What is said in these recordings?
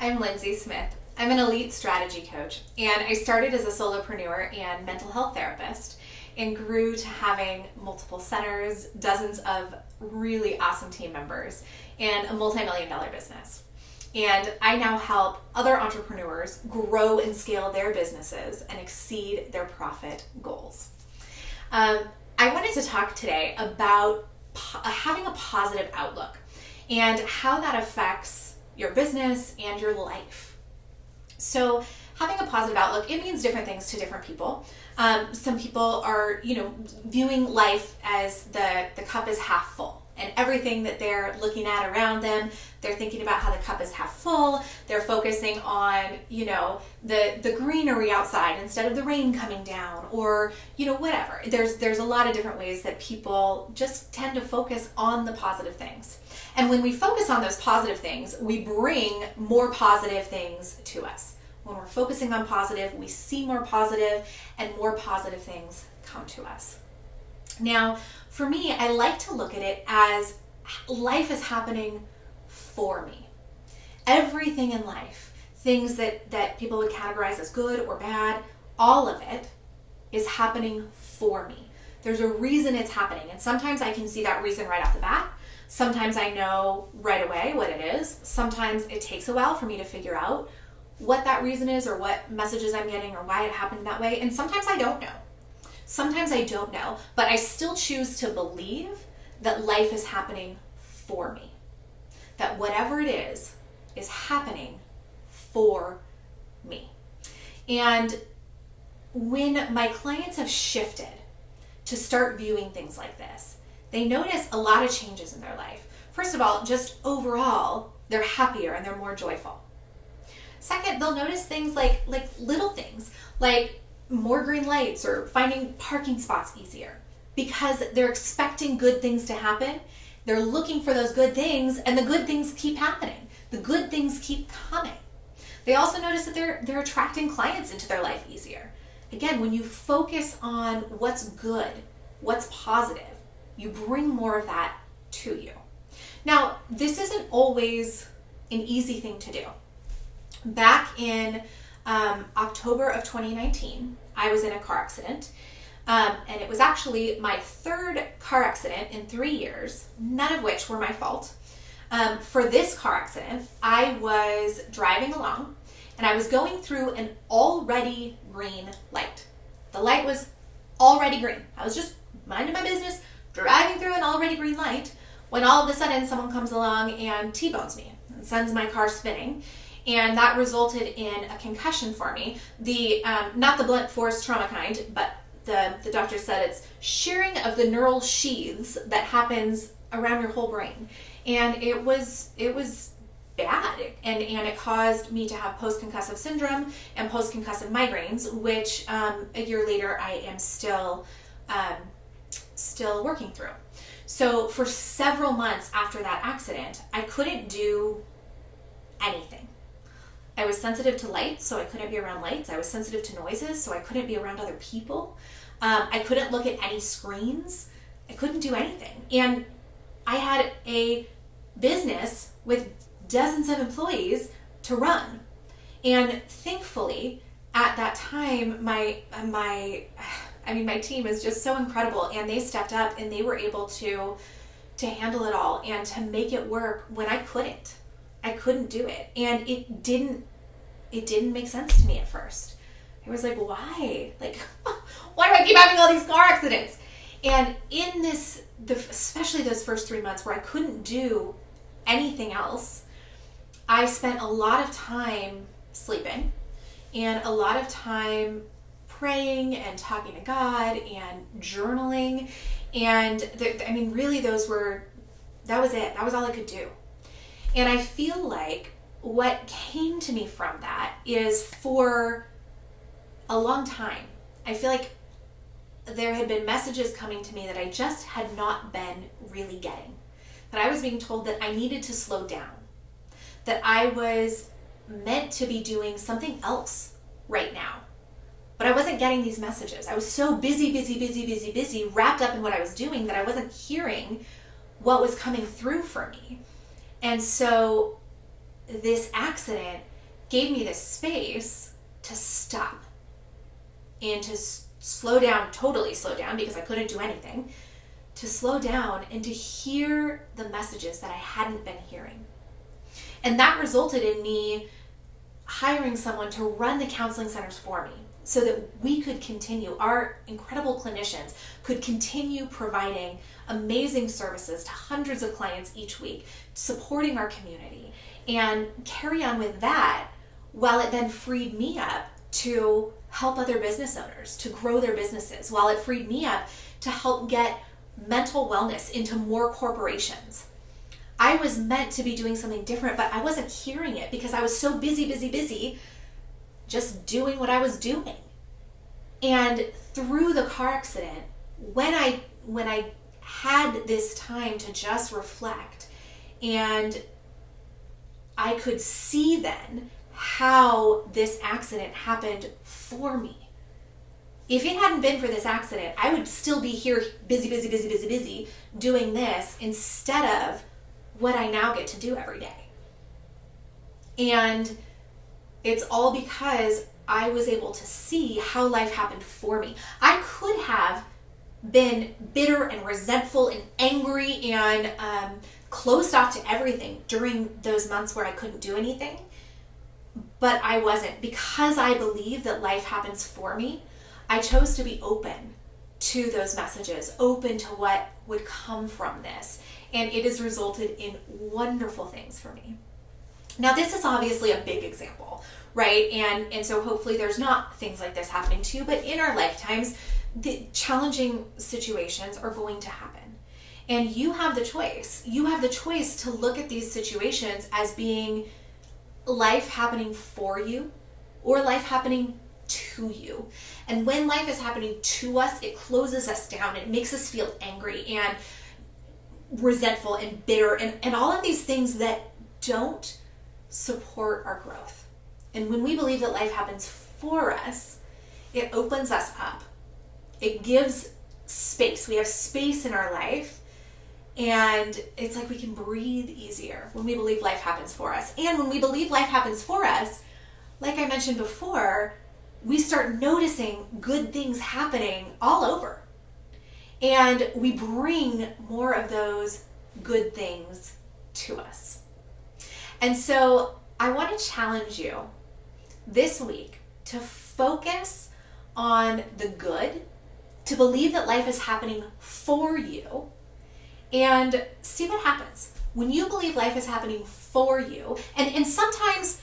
I'm Lindsay Smith. I'm an elite strategy coach, and I started as a solopreneur and mental health therapist and grew to having multiple centers, dozens of really awesome team members, and a multi-million-dollar business. And I now help other entrepreneurs grow and scale their businesses and exceed their profit goals. I wanted to talk today about having a positive outlook and how that affects your business and your life. So having a positive outlook, it means different things to different people. Some people are, viewing life as the cup is half full, and everything that they're looking at around them, they're thinking about how the cup is half full. They're focusing on, the greenery outside instead of the rain coming down, or, whatever. There's a lot of different ways that people just tend to focus on the positive things. And when we focus on those positive things, we bring more positive things to us. When we're focusing on positive, we see more positive, and more positive things come to us. Now, for me, I like to look at it as life is happening for me. Everything in life, things that people would categorize as good or bad, all of it is happening for me. There's a reason it's happening, and sometimes I can see that reason right off the bat. Sometimes I know right away what it is. Sometimes it takes a while for me to figure out what that reason is, or what messages I'm getting, or why it happened that way. And sometimes I don't know. But I still choose to believe that life is happening for me. That whatever it is happening for me. And when my clients have shifted to start viewing things like this, they notice a lot of changes in their life. First of all, just overall, they're happier and they're more joyful. Second, they'll notice things like little things, like more green lights or finding parking spots easier, because they're expecting good things to happen. They're looking for those good things, and the good things keep happening. The good things keep coming. They also notice that they're attracting clients into their life easier. Again, when you focus on what's good, what's positive, you bring more of that to you. Now, this isn't always an easy thing to do. Back in October of 2019, I was in a car accident, and it was actually my third car accident in 3 years, none of which were my fault. For this car accident, I was driving along, and I was going through an already green light. The light was already green. I was just minding my business, driving through an already green light, when all of a sudden someone comes along and T-bones me and sends my car spinning. And that resulted in a concussion for me. Not the blunt force trauma kind, but the doctor said it's shearing of the neural sheaths that happens around your whole brain. And it was bad. And it caused me to have post-concussive syndrome and post-concussive migraines, which a year later I am still working through. So for several months after that accident, I couldn't do anything. I was sensitive to lights, so I couldn't be around lights. I was sensitive to noises, so I couldn't be around other people. I couldn't look at any screens. I couldn't do anything. And I had a business with dozens of employees to run. And thankfully, at that time, my team is just so incredible, and they stepped up and they were able to handle it all and to make it work when I couldn't. I couldn't do it. And it didn't make sense to me at first. I was like, why? Why do I keep having all these car accidents? And in especially those first 3 months where I couldn't do anything else, I spent a lot of time sleeping and a lot of time praying and talking to God and journaling. And really that was it. That was all I could do. And I feel like what came to me from that is, for a long time, I feel like there had been messages coming to me that I just had not been really getting. That I was being told that I needed to slow down. That I was meant to be doing something else right now. But I wasn't getting these messages. I was so busy, wrapped up in what I was doing, that I wasn't hearing what was coming through for me. And so this accident gave me this space to stop and to slow down, totally slow down because I couldn't do anything, to slow down and to hear the messages that I hadn't been hearing. And that resulted in me hiring someone to run the counseling centers for me so that we could continue, our incredible clinicians could continue providing amazing services to hundreds of clients each week, supporting our community, and carry on with that while it then freed me up to help other business owners to grow their businesses, while it freed me up to help get mental wellness into more corporations. I was meant to be doing something different, but I wasn't hearing it because I was so busy, just doing what I was doing. And through the car accident, when I had this time to just reflect, and I could see then how this accident happened for me. If it hadn't been for this accident, I would still be here busy doing this instead of what I now get to do every day. And it's all because I was able to see how life happened for me. I could have been bitter and resentful and angry and closed off to everything during those months where I couldn't do anything, but I wasn't. Because I believe that life happens for me, I chose to be open to those messages, open to what would come from this. And it has resulted in wonderful things for me. Now, this is obviously a big example, right? And so hopefully there's not things like this happening to you, but in our lifetimes, the challenging situations are going to happen. And you have the choice. You have the choice to look at these situations as being life happening for you or life happening to you. And when life is happening to us, it closes us down. It makes us feel angry and resentful and bitter and all of these things that don't support our growth. And when we believe that life happens for us, it opens us up. It gives space. We have space in our life, and it's like we can breathe easier when we believe life happens for us. And when we believe life happens for us, like I mentioned before, we start noticing good things happening all over. And we bring more of those good things to us. And so I want to challenge you this week to focus on the good, to believe that life is happening for you, and see what happens. When you believe life is happening for you, and sometimes,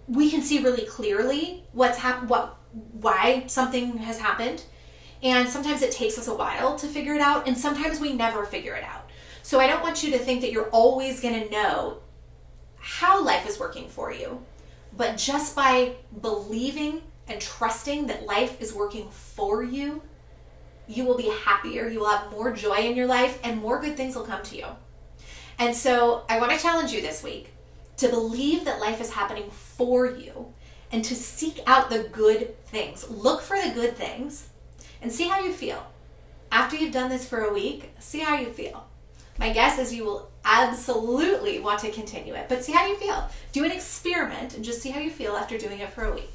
we can see really clearly why something has happened. And sometimes it takes us a while to figure it out, and sometimes we never figure it out. So I don't want you to think that you're always going to know how life is working for you, but just by believing and trusting that life is working for you, you will be happier, you will have more joy in your life, and more good things will come to you. And so I want to challenge you this week to believe that life is happening for you and to seek out the good things. Look for the good things and see how you feel. After you've done this for a week, see how you feel. My guess is you will absolutely want to continue it, but see how you feel. Do an experiment and just see how you feel after doing it for a week.